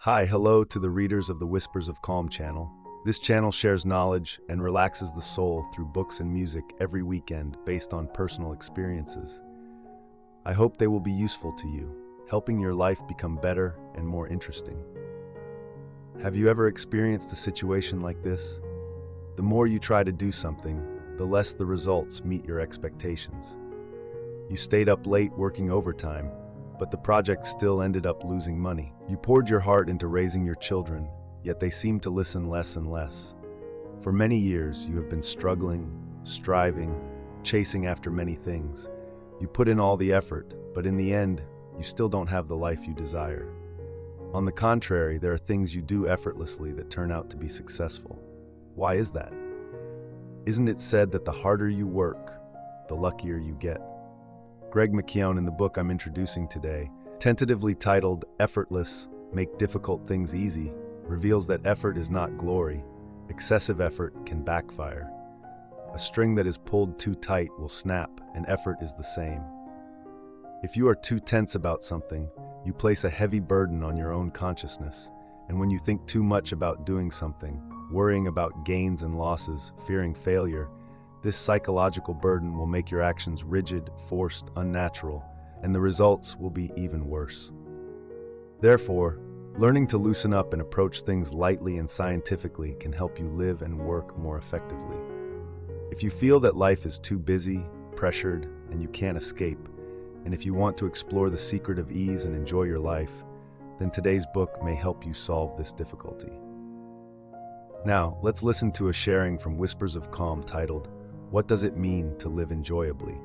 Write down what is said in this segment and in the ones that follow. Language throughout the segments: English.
Hello to the readers of the Whispers of Calm channel. This channel shares knowledge and relaxes the soul through books and music every weekend based on personal experiences. I hope they will be useful to you, helping your life become better and more interesting. Have you ever experienced a situation like this? The more you try to do something, the less the results meet your expectations. You stayed up late working overtime, but the project still ended up losing money. You poured your heart into raising your children, yet they seem to listen less and less. For many years, you have been struggling, striving, chasing after many things. You put in all the effort, but in the end, you still don't have the life you desire. On the contrary, there are things you do effortlessly that turn out to be successful. Why is that? Isn't it said that the harder you work, the luckier you get? Greg McKeown, in the book I'm introducing today, tentatively titled Effortless, Make Difficult Things Easy, reveals that effort is not glory. Excessive effort can backfire. A string that is pulled too tight will snap, and effort is the same. If you are too tense about something, you place a heavy burden on your own consciousness, and when you think too much about doing something, worrying about gains and losses, fearing failure, this psychological burden will make your actions rigid, forced, unnatural, and the results will be even worse. Therefore, learning to loosen up and approach things lightly and scientifically can help you live and work more effectively. If you feel that life is too busy, pressured, and you can't escape, and if you want to explore the secret of ease and enjoy your life, then today's book may help you solve this difficulty. Now, let's listen to a sharing from Whispers of Calm titled, What Does It Mean to Live Enjoyably?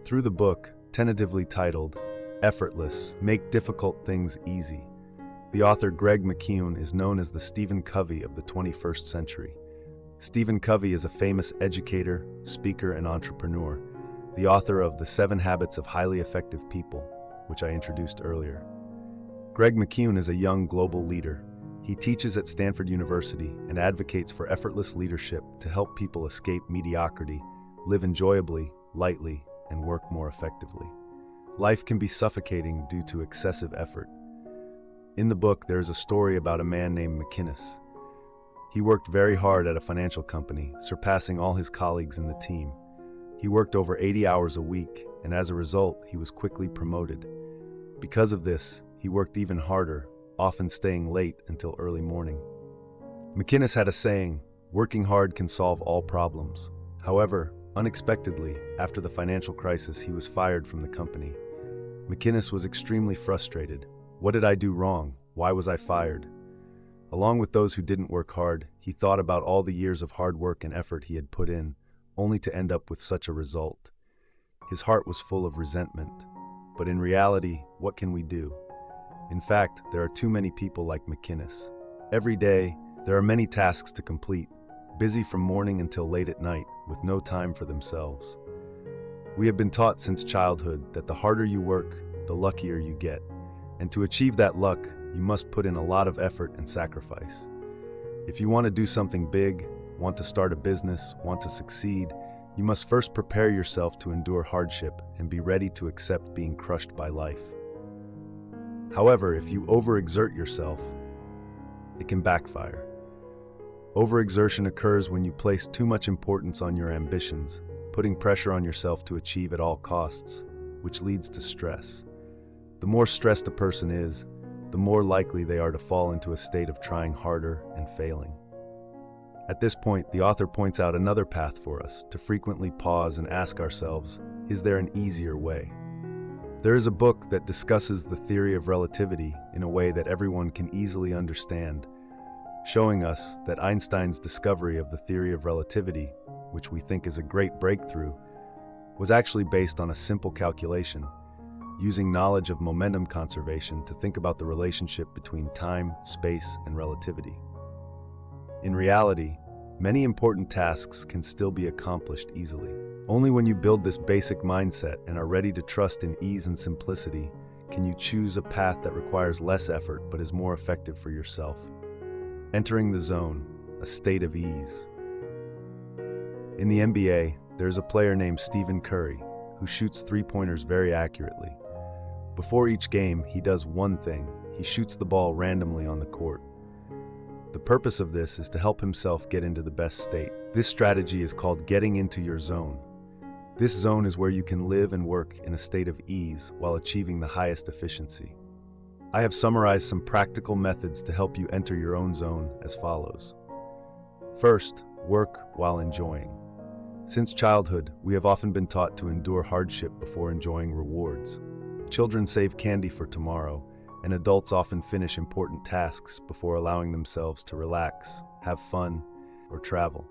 Through the book, tentatively titled, Effortless, Make Difficult Things Easy, the author Greg McKeown is known as the Stephen Covey of the 21st century. Stephen Covey is a famous educator, speaker, and entrepreneur, the author of The 7 Habits of Highly Effective People, which I introduced earlier. Greg McKeown is a young global leader. He teaches at Stanford University and advocates for effortless leadership to help people escape mediocrity, live enjoyably, lightly, and work more effectively. Life can be suffocating due to excessive effort. In the book, there is a story about a man named McKinnis. He worked very hard at a financial company, surpassing all his colleagues in the team. He worked over 80 hours a week, and as a result, he was quickly promoted. Because of this, he worked even harder, often staying late until early morning. McKinnis had a saying, working hard can solve all problems. However, unexpectedly, after the financial crisis, he was fired from the company. McKinnis was extremely frustrated. What did I do wrong? Why was I fired? Along with those who didn't work hard, he thought about all the years of hard work and effort he had put in, only to end up with such a result. His heart was full of resentment. But in reality, what can we do? In fact, there are too many people like McKinnis. Every day, there are many tasks to complete, busy from morning until late at night, with no time for themselves. We have been taught since childhood that the harder you work, the luckier you get. And to achieve that luck, you must put in a lot of effort and sacrifice. If you want to do something big, want to start a business, want to succeed, you must first prepare yourself to endure hardship and be ready to accept being crushed by life. However, if you overexert yourself, it can backfire. Overexertion occurs when you place too much importance on your ambitions, putting pressure on yourself to achieve at all costs, which leads to stress. The more stressed a person is, the more likely they are to fall into a state of trying harder and failing. At this point, the author points out another path for us to frequently pause and ask ourselves, is there an easier way? There is a book that discusses the theory of relativity in a way that everyone can easily understand, showing us that Einstein's discovery of the theory of relativity, which we think is a great breakthrough, was actually based on a simple calculation, using knowledge of momentum conservation to think about the relationship between time, space, and relativity. In reality, many important tasks can still be accomplished easily. Only when you build this basic mindset and are ready to trust in ease and simplicity can you choose a path that requires less effort but is more effective for yourself. Entering the zone, a state of ease. In the NBA, there's a player named Stephen Curry who shoots three-pointers very accurately. Before each game, he does one thing. he shoots the ball randomly on the court. The purpose of this is to help himself get into the best state. This strategy is called getting into your zone. This zone is where you can live and work in a state of ease while achieving the highest efficiency. I have summarized some practical methods to help you enter your own zone as follows. First, work while enjoying. Since childhood, we have often been taught to endure hardship before enjoying rewards. Children save candy for tomorrow, and adults often finish important tasks before allowing themselves to relax, have fun, or travel.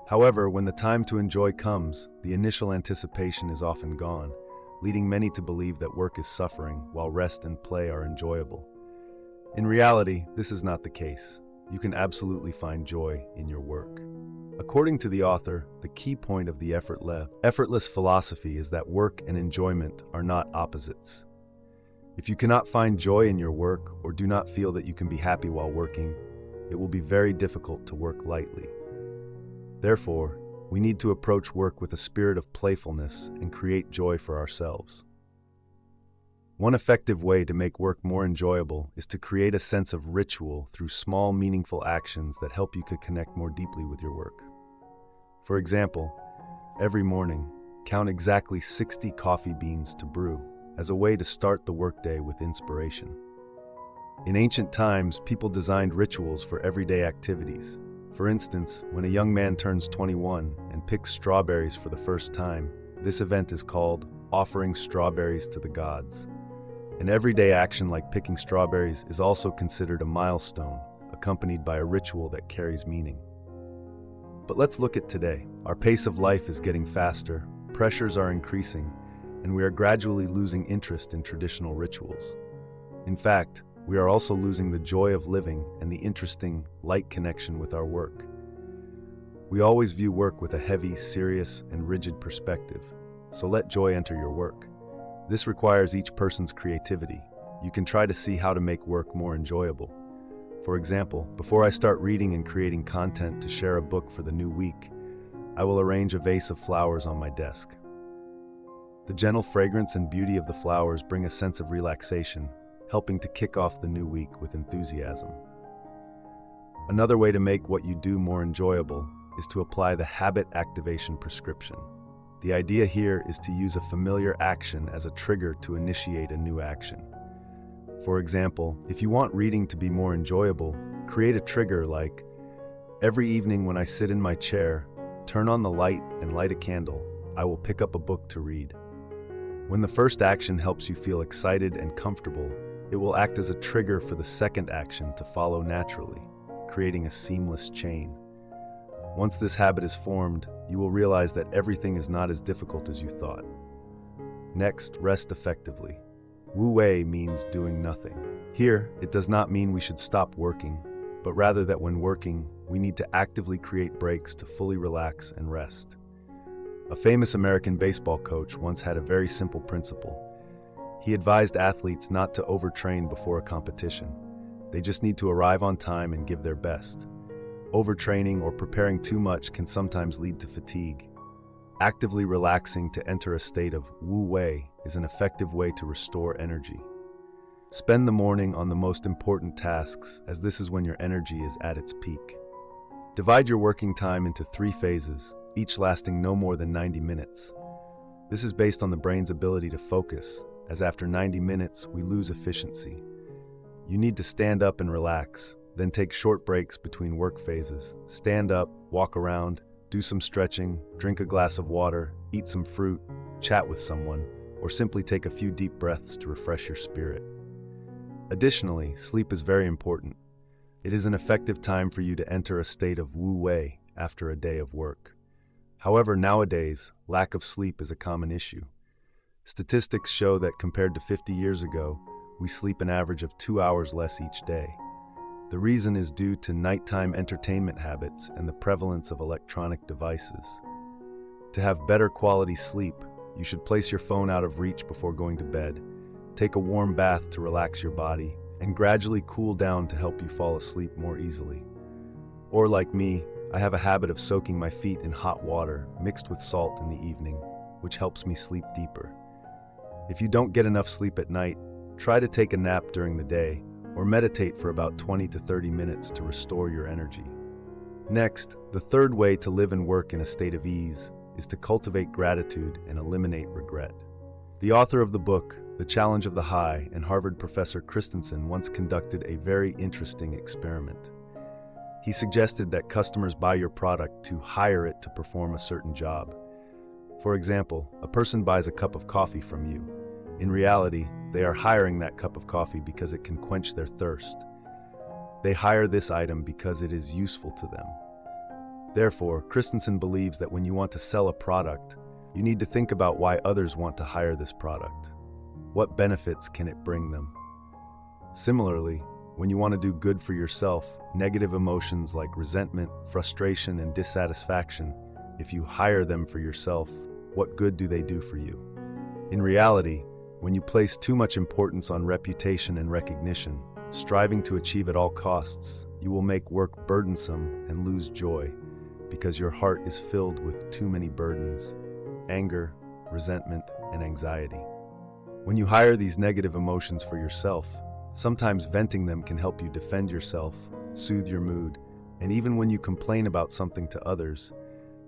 However, when the time to enjoy comes, the initial anticipation is often gone, leading many to believe that work is suffering while rest and play are enjoyable. In reality, this is not the case. You can absolutely find joy in your work. According to the author, the key point of the effortless philosophy is that work and enjoyment are not opposites. If you cannot find joy in your work or do not feel that you can be happy while working, it will be very difficult to work lightly. Therefore, we need to approach work with a spirit of playfulness and create joy for ourselves. One effective way to make work more enjoyable is to create a sense of ritual through small, meaningful actions that help you to connect more deeply with your work. For example, every morning, count exactly 60 coffee beans to brew as a way to start the workday with inspiration. In ancient times, people designed rituals for everyday activities. For instance, when a young man turns 21 and picks strawberries for the first time, this event is called offering strawberries to the gods. An everyday action like picking strawberries is also considered a milestone, accompanied by a ritual that carries meaning. But let's look at today. Our pace of life is getting faster, pressures are increasing, and we are gradually losing interest in traditional rituals. In fact, we are also losing the joy of living and the interesting, light connection with our work. We always view work with a heavy, serious, and rigid perspective, so let joy enter your work. This requires each person's creativity. You can try to see how to make work more enjoyable. For example, before I start reading and creating content to share a book for the new week, I will arrange a vase of flowers on my desk. The gentle fragrance and beauty of the flowers bring a sense of relaxation, helping to kick off the new week with enthusiasm. Another way to make what you do more enjoyable is to apply the habit activation prescription. The idea here is to use a familiar action as a trigger to initiate a new action. For example, if you want reading to be more enjoyable, create a trigger like, every evening when I sit in my chair, turn on the light and light a candle, I will pick up a book to read. When the first action helps you feel excited and comfortable, it will act as a trigger for the second action to follow naturally, creating a seamless chain. Once this habit is formed, you will realize that everything is not as difficult as you thought. Next, rest effectively. Wu Wei means doing nothing. Here, it does not mean we should stop working, but rather that when working, we need to actively create breaks to fully relax and rest. A famous American baseball coach once had a very simple principle. He advised athletes not to overtrain before a competition. They just need to arrive on time and give their best. Overtraining or preparing too much can sometimes lead to fatigue. Actively relaxing to enter a state of Wu Wei is an effective way to restore energy. Spend the morning on the most important tasks, as this is when your energy is at its peak. Divide your working time into 3 phases, each lasting no more than 90 minutes. This is based on the brain's ability to focus, as after 90 minutes, we lose efficiency. You need to stand up and relax, then take short breaks between work phases. Stand up, walk around, do some stretching, drink a glass of water, eat some fruit, chat with someone, or simply take a few deep breaths to refresh your spirit. Additionally, sleep is very important. It is an effective time for you to enter a state of Wu Wei after a day of work. However, nowadays, lack of sleep is a common issue. Statistics show that compared to 50 years ago, we sleep an average of 2 hours less each day. The reason is due to nighttime entertainment habits and the prevalence of electronic devices. To have better quality sleep, you should place your phone out of reach before going to bed, take a warm bath to relax your body, and gradually cool down to help you fall asleep more easily. Or like me, I have a habit of soaking my feet in hot water mixed with salt in the evening, which helps me sleep deeper. If you don't get enough sleep at night, Try to take a nap during the day or meditate for about 20 to 30 minutes to restore your energy. Next, the third way to live and work in a state of ease is to cultivate gratitude and eliminate regret. The author of the book, The Challenge of the High, and Harvard professor Christensen once conducted a very interesting experiment. He suggested that customers buy your product to hire it to perform a certain job. For example, a person buys a cup of coffee from you. In reality, they are hiring that cup of coffee because it can quench their thirst. They hire this item because it is useful to them. Therefore, Christensen believes that when you want to sell a product, you need to think about why others want to hire this product. What benefits can it bring them? Similarly, when you want to do good for yourself, negative emotions like resentment, frustration, and dissatisfaction, if you hire them for yourself, what good do they do for you? In reality, when you place too much importance on reputation and recognition, striving to achieve at all costs, you will make work burdensome and lose joy, because your heart is filled with too many burdens, anger, resentment, and anxiety. When you hire these negative emotions for yourself, sometimes venting them can help you defend yourself, soothe your mood, and even when you complain about something to others,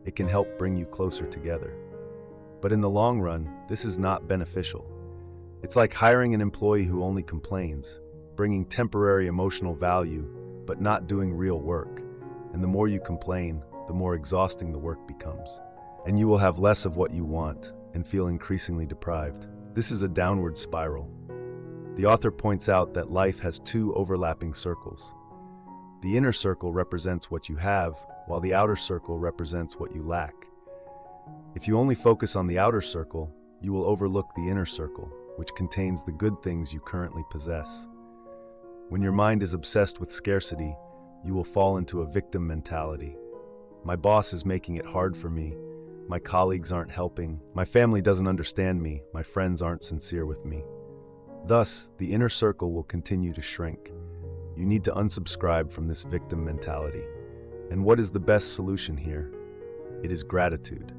it can help bring you closer together. But in the long run, this is not beneficial. It's like hiring an employee who only complains, bringing temporary emotional value, but not doing real work. And the more you complain, the more exhausting the work becomes. And you will have less of what you want and feel increasingly deprived. This is a downward spiral. The author points out that life has two overlapping circles. The inner circle represents what you have, while the outer circle represents what you lack. If you only focus on the outer circle, you will overlook the inner circle, which contains the good things you currently possess. When your mind is obsessed with scarcity, you will fall into a victim mentality. My boss is making it hard for me. My colleagues aren't helping. My family doesn't understand me. My friends aren't sincere with me. Thus, the inner circle will continue to shrink. You need to unsubscribe from this victim mentality. And what is the best solution here? It is gratitude.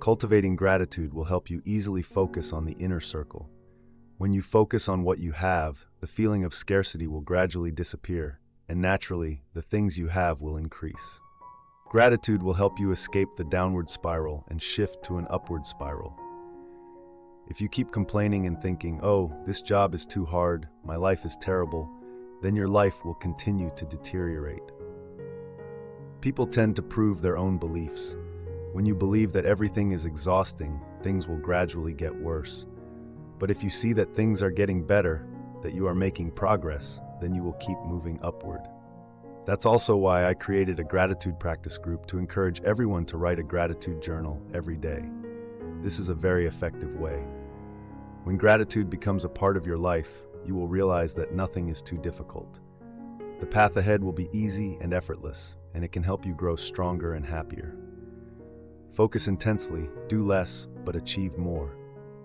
Cultivating gratitude will help you easily focus on the inner circle. When you focus on what you have, the feeling of scarcity will gradually disappear, and naturally, the things you have will increase. Gratitude will help you escape the downward spiral and shift to an upward spiral. If you keep complaining and thinking, "Oh, this job is too hard, my life is terrible," then your life will continue to deteriorate. People tend to prove their own beliefs. When you believe that everything is exhausting, things will gradually get worse. But if you see that things are getting better, that you are making progress, then you will keep moving upward. That's also why I created a gratitude practice group to encourage everyone to write a gratitude journal every day. This is a very effective way. When gratitude becomes a part of your life, you will realize that nothing is too difficult. The path ahead will be easy and effortless, and it can help you grow stronger and happier. Focus intensely, do less, but achieve more.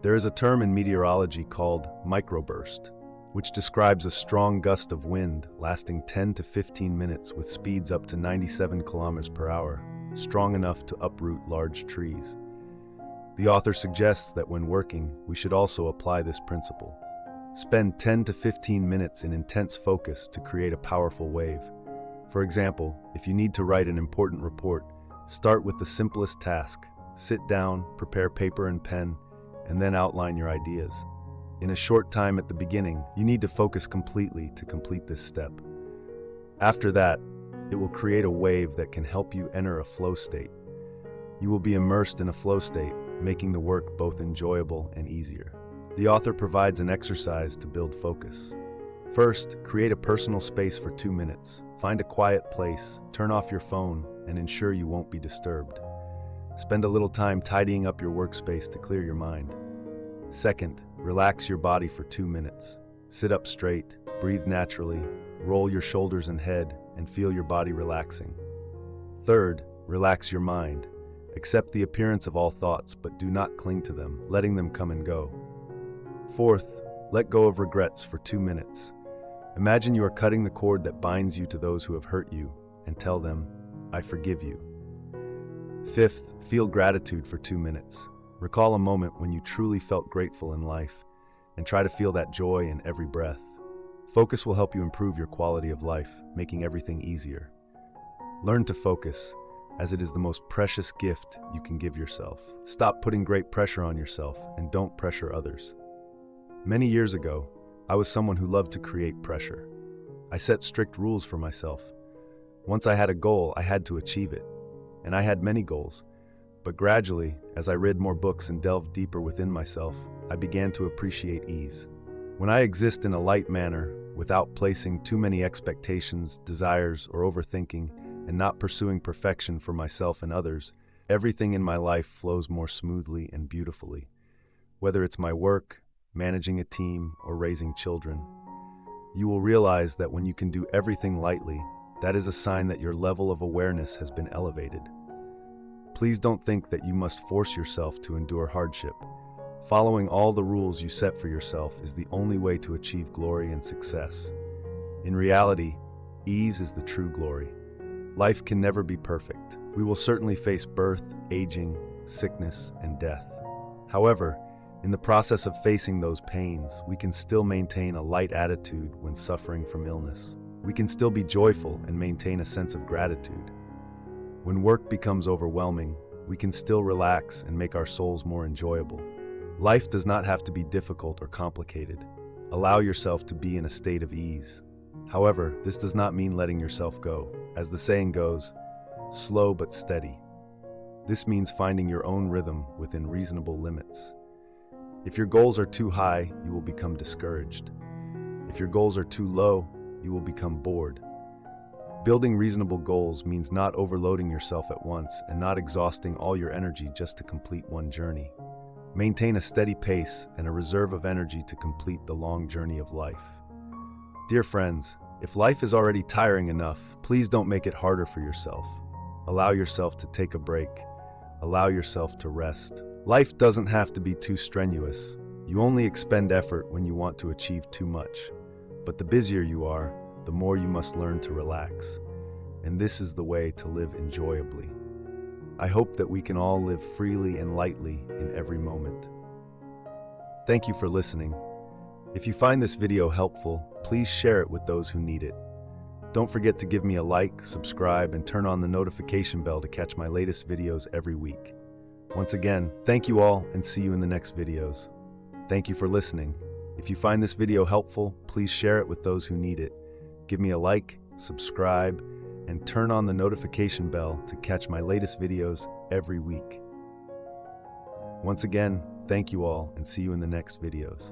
There is a term in meteorology called microburst, which describes a strong gust of wind lasting 10 to 15 minutes with speeds up to 97 kilometers per hour, strong enough to uproot large trees. The author suggests that when working, we should also apply this principle. Spend 10 to 15 minutes in intense focus to create a powerful wave. For example, if you need to write an important report, start with the simplest task. Sit down, prepare paper and pen, and then outline your ideas. In a short time at the beginning, you need to focus completely to complete this step. After that, it will create a wave that can help you enter a flow state. You will be immersed in a flow state, making the work both enjoyable and easier. The author provides an exercise to build focus. First, create a personal space for 2 minutes. Find a quiet place, turn off your phone, and ensure you won't be disturbed. Spend a little time tidying up your workspace to clear your mind. Second, relax your body for 2 minutes. Sit up straight, breathe naturally, roll your shoulders and head, and feel your body relaxing. Third, relax your mind. Accept the appearance of all thoughts, but do not cling to them, letting them come and go. Fourth, let go of regrets for 2 minutes. Imagine you are cutting the cord that binds you to those who have hurt you, and tell them, "I forgive you." Fifth, feel gratitude for 2 minutes. Recall a moment when you truly felt grateful in life. and try to feel that joy in every breath. Focus will help you improve your quality of life, making everything easier. Learn to focus, as it is the most precious gift you can give yourself. Stop putting great pressure on yourself and don't pressure others. Many years ago, I was someone who loved to create pressure. I set strict rules for myself. Once I had a goal, I had to achieve it. And I had many goals. But gradually, as I read more books and delved deeper within myself, I began to appreciate ease. When I exist in a light manner, without placing too many expectations, desires, or overthinking, and not pursuing perfection for myself and others, everything in my life flows more smoothly and beautifully. Whether it's my work, managing a team, or raising children, you will realize that when you can do everything lightly, that is a sign that your level of awareness has been elevated. Please don't think that you must force yourself to endure hardship. Following all the rules you set for yourself is the only way to achieve glory and success. In reality, ease is the true glory. Life can never be perfect. We will certainly face birth, aging, sickness, and death. However, in the process of facing those pains, we can still maintain a light attitude when suffering from illness. We can still be joyful and maintain a sense of gratitude. When work becomes overwhelming, we can still relax and make our souls more enjoyable. Life does not have to be difficult or complicated. Allow yourself to be in a state of ease. However, this does not mean letting yourself go. As the saying goes, slow but steady. This means finding your own rhythm within reasonable limits. If your goals are too high, you will become discouraged. If your goals are too low, you will become bored. Building reasonable goals means not overloading yourself at once and not exhausting all your energy just to complete one journey. Maintain a steady pace and a reserve of energy to complete the long journey of life. Dear friends, if life is already tiring enough, please don't make it harder for yourself. Allow yourself to take a break. Allow yourself to rest. Life doesn't have to be too strenuous. You only expend effort when you want to achieve too much. But the busier you are, the more you must learn to relax. And this is the way to live enjoyably. I hope that we can all live freely and lightly in every moment. Thank you for listening. If you find this video helpful, please share it with those who need it. Don't forget to give me a like, subscribe, and turn on the notification bell to catch my latest videos every week. Once again, thank you all and see you in the next videos. Thank you for listening. If you find this video helpful, please share it with those who need it. Give me a like, subscribe, and turn on the notification bell to catch my latest videos every week. Once again, thank you all and see you in the next videos.